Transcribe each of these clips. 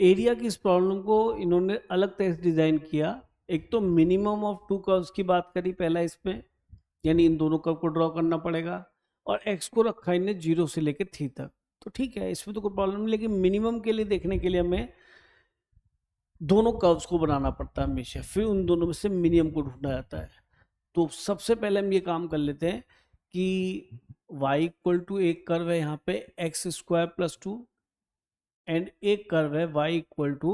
Area की इस problem को इन्होंने अलग तरह से डिजाइन किया। एक तो मिनिमम ऑफ टू कर्व्स की बात करी पहला इसमें, यानी इन दोनों कर्व को ड्रॉ करना पड़ेगा, और एक्स को रखा इन्हें 0 से लेकर 3 तक। तो ठीक है, इसमें तो कोई प्रॉब्लम नहीं, लेकिन मिनिमम के लिए देखने के लिए हमें दोनों कर्व्स को बनाना पड़ता है हमेशा, फिर उन दोनों में से मिनिमम को ढूंढा जाता है। तो सबसे पहले हम ये काम कर लेते हैं कि y इक्वल टू एक कर्व है यहाँ पे x square plus two, and एक कर्व है y इक्वल टू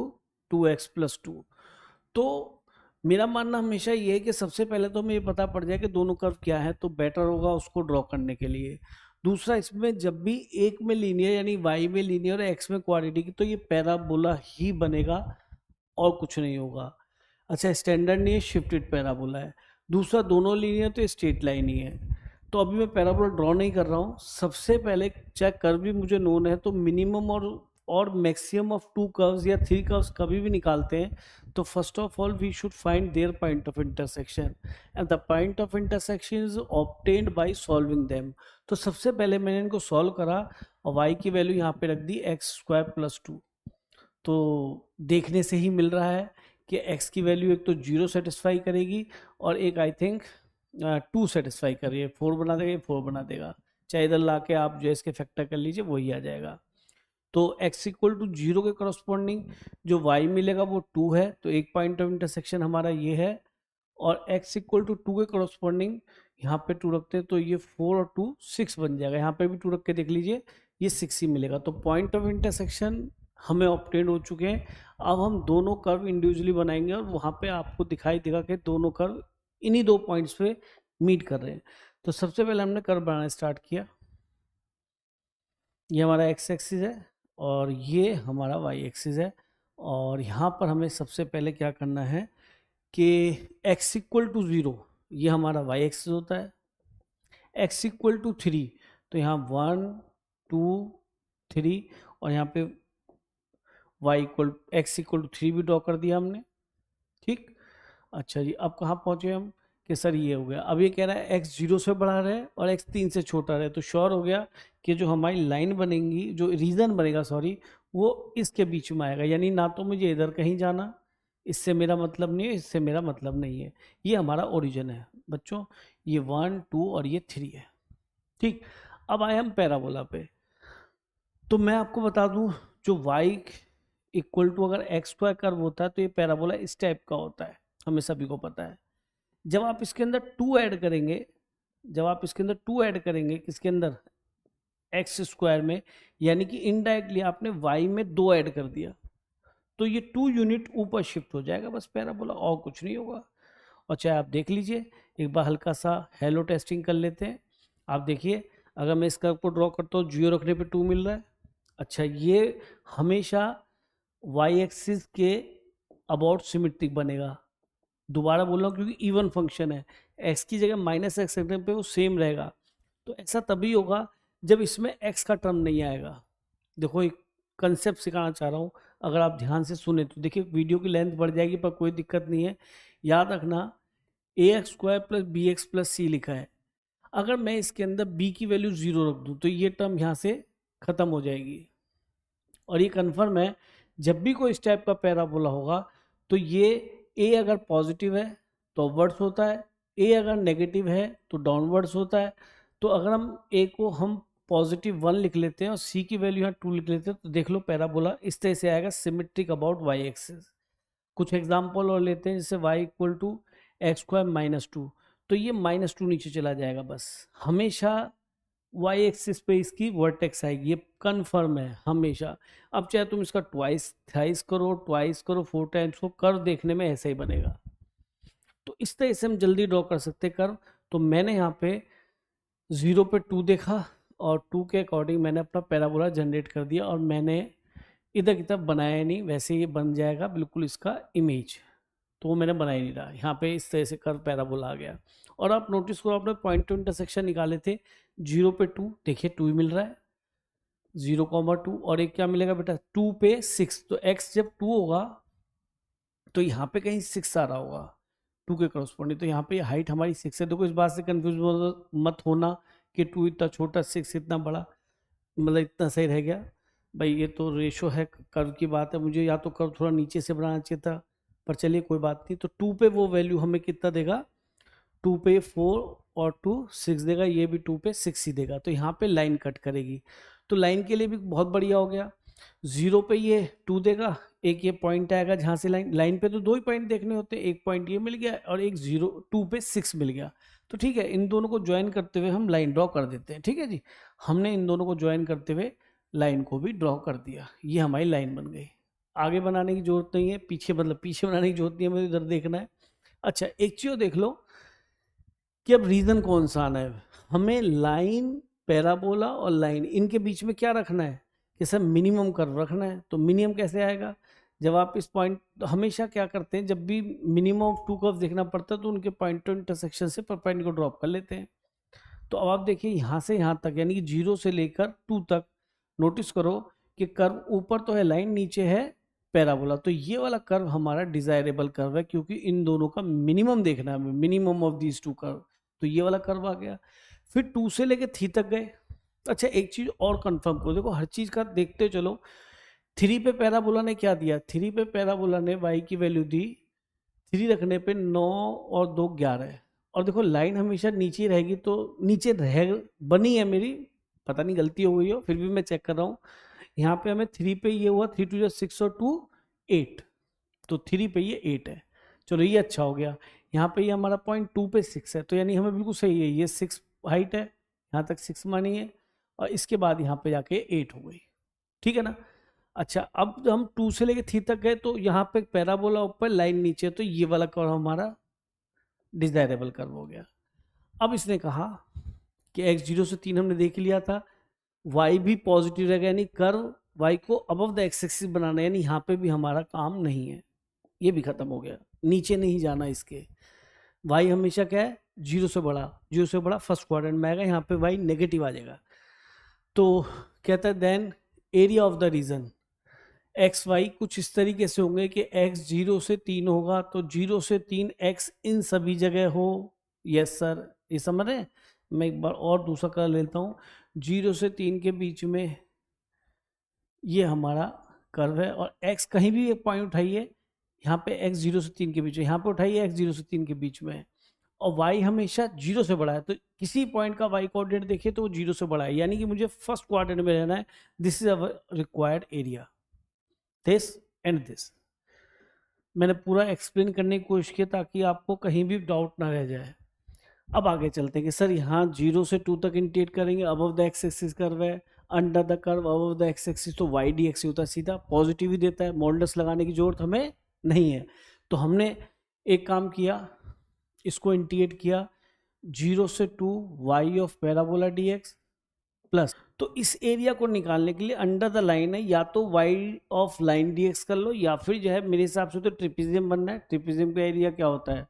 2x+2। तो मेरा मानना हमेशा ये है कि सबसे पहले तो हमें ये पता पड़ जाए कि दोनों कर्व क्या है, तो बेटर होगा उसको ड्रॉ करने के लिए। दूसरा, इसमें जब भी एक में लीनियर यानी y में लीनियर और x में क्वाड्रेटिक, तो ये पैराबोला ही बनेगा और कुछ नहीं होगा। अच्छा, स्टैंडर्ड नहीं है, शिफ्टेड पैराबोला है। दूसरा, दोनों लीनियर तो स्ट्रेट लाइन ही है। तो अभी मैं पैराबोला ड्रॉ नहीं कर रहा हूँ। सबसे पहले चाहे कर्व भी मुझे नोन है, तो मिनिमम और मैक्सिमम ऑफ टू कर्व्स या थ्री कर्व्स कभी भी निकालते हैं, तो first of all we should find their point of intersection, and the point of intersection is obtained by solving them. तो सबसे पहले मैंने इनको सॉल्व करा और y की वैल्यू यहाँ पे रख दी x² + 2। तो देखने से ही मिल रहा है कि x की वैल्यू एक तो 0 सेटिस्फाई करेगी और एक आई थिंक 2 सेटिस्फाई कर रही है। 4 बना देगा, 4 बना देगा, चाहे इधर ला के आप जो है इसके फैक्टर कर लीजिए, वही आ जाएगा। तो x इक्वल टू 0 के करस्पॉन्डिंग जो y मिलेगा वो 2 है, तो एक पॉइंट ऑफ इंटरसेक्शन हमारा ये है। और x इक्वल टू 2 के करस्पॉन्डिंग यहाँ पे 2 रखते हैं, तो ये 4 और 2 6 बन जाएगा। यहाँ पे भी 2 रख के देख लीजिए, ये 6 ही मिलेगा। तो पॉइंट ऑफ इंटरसेक्शन हमें ऑब्टेन हो चुके हैं। अब हम दोनों कर्व इंडिविजुअली बनाएंगे और वहाँ पे आपको दिखाई देगा कि दोनों कर्व इन्हीं दो पॉइंट्स पे मीट कर रहे हैं। तो सबसे पहले हमने कर्व बनाना स्टार्ट किया। ये हमारा x एक्सिस है और ये हमारा y एक्सिस है, और यहाँ पर हमें सबसे पहले क्या करना है कि x इक्वल टू 0 ये हमारा y एक्सिस होता है, x इक्वल टू 3 तो यहाँ 1 2 3, और यहाँ पे x इक्वल टू 3 भी ड्रॉ कर दिया हमने। ठीक, अच्छा जी, अब कहाँ पहुँचे हम कि सर ये हो गया। अब ये कह रहा है x 0 से बड़ा रहे और x 3 से छोटा रहे, तो श्योर हो गया कि जो हमारी लाइन बनेगी, जो रीजन बनेगा सॉरी, वो इसके बीच में आएगा। यानी ना तो मुझे इधर कहीं जाना, इससे मेरा मतलब नहीं है, इससे मेरा मतलब नहीं है, ये हमारा ओरिजिन है बच्चों। ये 1 2 और ये 3 है। ठीक, अब आए हम पैराबोला पे। तो मैं आपको बता दूं, जो y इक्वल टू अगर x² कर्व होता है तो ये पैराबोला इस टाइप का होता है, हमें सभी को पता है। जब आप इसके अंदर 2 ऐड करेंगे, जब आप इसके अंदर 2 ऐड करेंगे किसके अंदर, x² में, यानी कि इनडायरेक्टली आपने y में 2 ऐड कर दिया, तो ये 2 यूनिट ऊपर शिफ्ट हो जाएगा, बस पैराबोला, और कुछ नहीं होगा। और चाहे आप देख लीजिए, एक बार हल्का सा हेलो टेस्टिंग कर लेते हैं। आप देखिए, अगर मैं इस कर्व को ड्रॉ करता हूँ, 0 रखने पे 2 मिल रहा है। अच्छा, ये हमेशा y एक्सिस के अबाउट सिमेट्रिक बनेगा। दोबारा बोल रहा हूँ क्योंकि इवन फंक्शन है, x की जगह -x रखने पे वो सेम रहेगा। तो ऐसा तभी होगा जब इसमें x का टर्म नहीं आएगा। देखो, एक कंसेप्ट सिखाना चाह रहा हूँ, अगर आप ध्यान से सुने तो देखिए, वीडियो की लेंथ बढ़ जाएगी पर कोई दिक्कत नहीं है। याद रखना, ax² + bx + c लिखा है। अगर मैं इसके अंदर b की वैल्यू 0 रख दूँ तो ये टर्म यहाँ से खत्म हो जाएगी। और ये कन्फर्म है, जब भी कोई इस टाइप का पैराबोला होगा तो ये a अगर पॉजिटिव है तो अपवर्ड्स होता है, a अगर नेगेटिव है तो डाउनवर्ड्स होता है। तो अगर हम a को हम +1 लिख लेते हैं और c की वैल्यू यहाँ 2 लिख लेते हैं, तो देख लो पैराबोला इस तरह से आएगा, सिमेट्रिक अबाउट y एक्सिस। कुछ एग्जाम्पल और लेते हैं, जैसे y इक्वल टू x² - 2, तो ये -2 नीचे चला जाएगा। बस हमेशा y एक्सिस पे इसकी वर्टेक्स आएगी, ये कन्फर्म है हमेशा। अब चाहे तुम इसका थ्राइस करो, ट्वाइस करो, 4 टाइम्स को, कर्व देखने में ऐसा ही बनेगा। तो इस तरह से हम जल्दी ड्रॉ कर सकते हैं कर्व। तो मैंने यहाँ पे 0 पे 2 देखा और 2 के अकॉर्डिंग मैंने अपना पैराबोला जनरेट कर दिया, और मैंने इधर की तरफ बनाया नहीं, वैसे ये बन जाएगा बिल्कुल इसका इमेज। तो वो मैंने बना ही नहीं रहा, यहाँ पे इस तरह से कर्व पैराबोला आ गया। और आप नोटिस करो, आपने पॉइंट टू इंटरसेक्शन निकाले थे, 0 पे 2, देखिए 2 ही मिल रहा है, 0,2, और एक क्या मिलेगा बेटा, 2 पे 6। तो x जब 2 होगा तो यहाँ पे कहीं 6 आ रहा होगा 2 के करस्पॉन्डिंग, तो यहाँ पे हाइट हमारी 6 है। देखो, इस बात से कंफ्यूज मत होना कि 2 इतना छोटा 6 इतना बड़ा, मतलब इतना सही रह गया। भाई ये तो रेशो है, कर्व की बात है, मुझे या तो कर्व थोड़ा नीचे से बनाना चाहिए था, पर चलिए कोई बात नहीं। तो 2 पे वो वैल्यू हमें कितना देगा, 2 पे 4 और 2 6 देगा, ये भी 2 पे 6 ही देगा। तो यहाँ पे लाइन कट करेगी, तो लाइन के लिए भी बहुत बढ़िया हो गया। 0 पे ये 2 देगा, एक ये पॉइंट आएगा जहाँ से लाइन पे तो 2 ही पॉइंट देखने होते हैं, एक पॉइंट ये मिल गया और एक 2 पे 6 मिल गया। तो ठीक है, इन दोनों को ज्वाइन करते हुए हम लाइन ड्रॉ कर देते हैं। ठीक है जी, हमने इन दोनों को ज्वाइन करते हुए लाइन को भी ड्रॉ कर दिया, ये हमारी लाइन बन गई। आगे बनाने की जरूरत नहीं है, पीछे मतलब पीछे बनाने की जरूरत नहीं है, मुझे इधर देखना है। अच्छा एक चीज देख लो कि अब रीजन कौन सा आना है, हमें लाइन, पैराबोला और लाइन, इनके बीच में क्या रखना है कि सर मिनिमम कर्व रखना है। तो मिनिमम कैसे आएगा, जब आप इस पॉइंट, हमेशा क्या करते हैं जब भी मिनिमम ऑफ 2 कर्व देखना पड़ता है तो उनके पॉइंट टू इंटरसेक्शन से परपेंडिकुलर को ड्रॉप कर लेते हैं। तो अब आप देखिए यहाँ से यहाँ तक, यानी कि 0 से लेकर 2 तक, नोटिस करो कि कर्व ऊपर तो है लाइन, नीचे है पैराबोला। तो ये वाला कर्व हमारा डिजायरेबल कर्व है, क्योंकि इन दोनों का मिनिमम देखना है, मिनिमम ऑफ दीज 2 कर्व। तो ये वाला कर्व आ गया। फिर 2 से लेके 3 तक गए। अच्छा एक चीज और कंफर्म करो, देखो हर चीज का देखते चलो। 3 पे पैराबोला ने क्या दिया, 3 पे पैराबोला ने y की वैल्यू दी 3 रखने पे 9 और 2 11। और देखो लाइन हमेशा नीचे रहेगी, तो नीचे रह बनी है मेरी, पता नहीं गलती हो गई हो, फिर भी मैं चेक कर रहा हूँ। यहाँ पे हमें 3 पे ये हुआ, 3 2 6 और 2 8, तो 3 पे ये 8 है। चलो ये अच्छा हो गया। यहाँ पे ये हमारा पॉइंट 2 पे 6 है, तो यानी हमें बिल्कुल सही है, ये 6 हाइट है, यहाँ तक 6 मानी है, और इसके बाद यहाँ पे जाके 8 हो गई। ठीक है ना। अच्छा अब हम 2 से लेके 3 तक गए, तो यहाँ पे पैराबोला ऊपर लाइन नीचे, तो ये वाला कर्व हमारा डिजायरेबल कर्व हो गया। अब इसने कहा कि x 0 से 3 हमने देख लिया था, y भी पॉजिटिव रहेगा, यानी कर्व y को अबव द एक्स एक्सिस बनाना है, यानी यहाँ पे भी हमारा काम नहीं है, ये भी खत्म हो गया, नीचे नहीं जाना इसके। y हमेशा क्या है, 0 से बड़ा, 0 से बड़ा फर्स्ट क्वाड्रेंट में आएगा, यहाँ पे y नेगेटिव आ जाएगा। तो कहता है then area of the region X Y कुछ इस तरीके से होंगे कि x 0 से 3 होगा, तो 0 से 3 x इन सभी जगह हो। यस सर, ये समझ रहे हैं। मैं एक बार और दूसरा कलर लेता हूँ। 0 से 3 के बीच में ये हमारा कर्व है, और x कहीं भी एक पॉइंट उठाइए, यहाँ पे x 0 से 3 के बीच में, यहाँ पे उठाइए x 0 से 3 के बीच में, और y हमेशा 0 से बड़ा है। तो किसी पॉइंट का y कोऑर्डिनेट देखिए तो वो 0 से बड़ा है, यानी कि मुझे फर्स्ट क्वाड्रेंट में रहना है। This is our required area, this and this. मैंने पूरा एक्सप्लेन करने की कोशिश की ताकि आपको कहीं भी डाउट ना रह जाए। अब आगे चलते हैं कि सर यहाँ 0 से 2 तक इंटीग्रेट करेंगे, above the X axis curve है, under the curve above the X axis, तो y dx होता है, सीधा पॉजिटिव ही देता है, मॉडुलस लगाने की जरूरत हमें नहीं है। तो हमने एक काम किया, इसको इंटीग्रेट किया 0 से 2 y of parabola dx plus, तो इस एरिया को निकालने के लिए अंडर द लाइन है, या तो y ऑफ लाइन dx कर लो, या फिर जो है मेरे हिसाब से तो ट्रिपेजियम बनना है। ट्रिपेजियम का एरिया क्या होता है,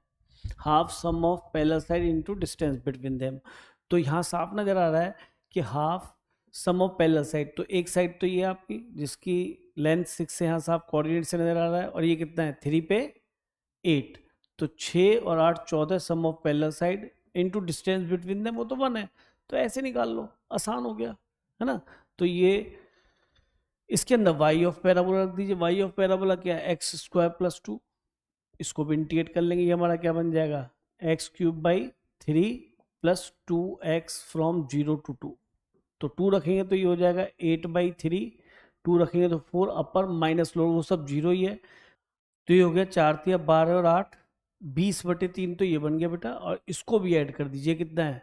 half sum of parallel side into distance between them. तो यहाँ साफ नजर आ रहा है कि half sum of parallel side, तो एक साइड तो ये आपकी जिसकी लेंथ 6 से यहाँ साफ कोऑर्डिनेट से नजर आ रहा है, और ये कितना है 3 पे 8, तो 6 और 8 14 sum of parallel side into distance between them, वो तो 1 है। तो ऐसे निकाल लो, आसान हो गया है ना। तो ये इसके अंदर y ऑफ पैराबोला रख दीजिए। y ऑफ पैराबोला क्या है, एक्स स्क्वायर प्लस 2, इसको भी इंटीग्रेट कर लेंगे, ये हमारा क्या बन जाएगा, x cube by 3 plus 2x from 0 to 2। तो 2 रखेंगे तो ये हो जाएगा 8/3, 2 रखेंगे तो 4, अपर माइनस लोअर वो सब 0 ही है। तो ये हो गया 4 3 12 और 8 20/3, तो ये बन गया बेटा, और इसको भी ऐड कर दीजिए, कितना है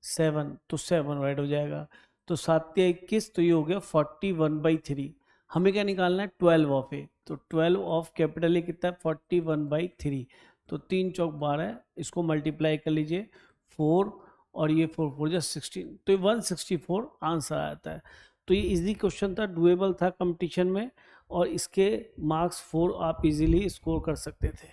7, तो 7 ऐड हो जाएगा, तो 7 3 21, तो ये हो गया 41/3। हमें क्या निकालना है, 12 ऑफ ए, तो 12 ऑफ कैपिटल ए कितना है 41/3, तो 3 चौक 12, इसको मल्टीप्लाई कर लीजिए 4, और ये 4 4 जा 16, तो ये 164 आंसर आता है। तो ये इजी क्वेश्चन था, डुएबल था कंपटीशन में, और इसके मार्क्स 4 आप इजीली स्कोर कर सकते थे।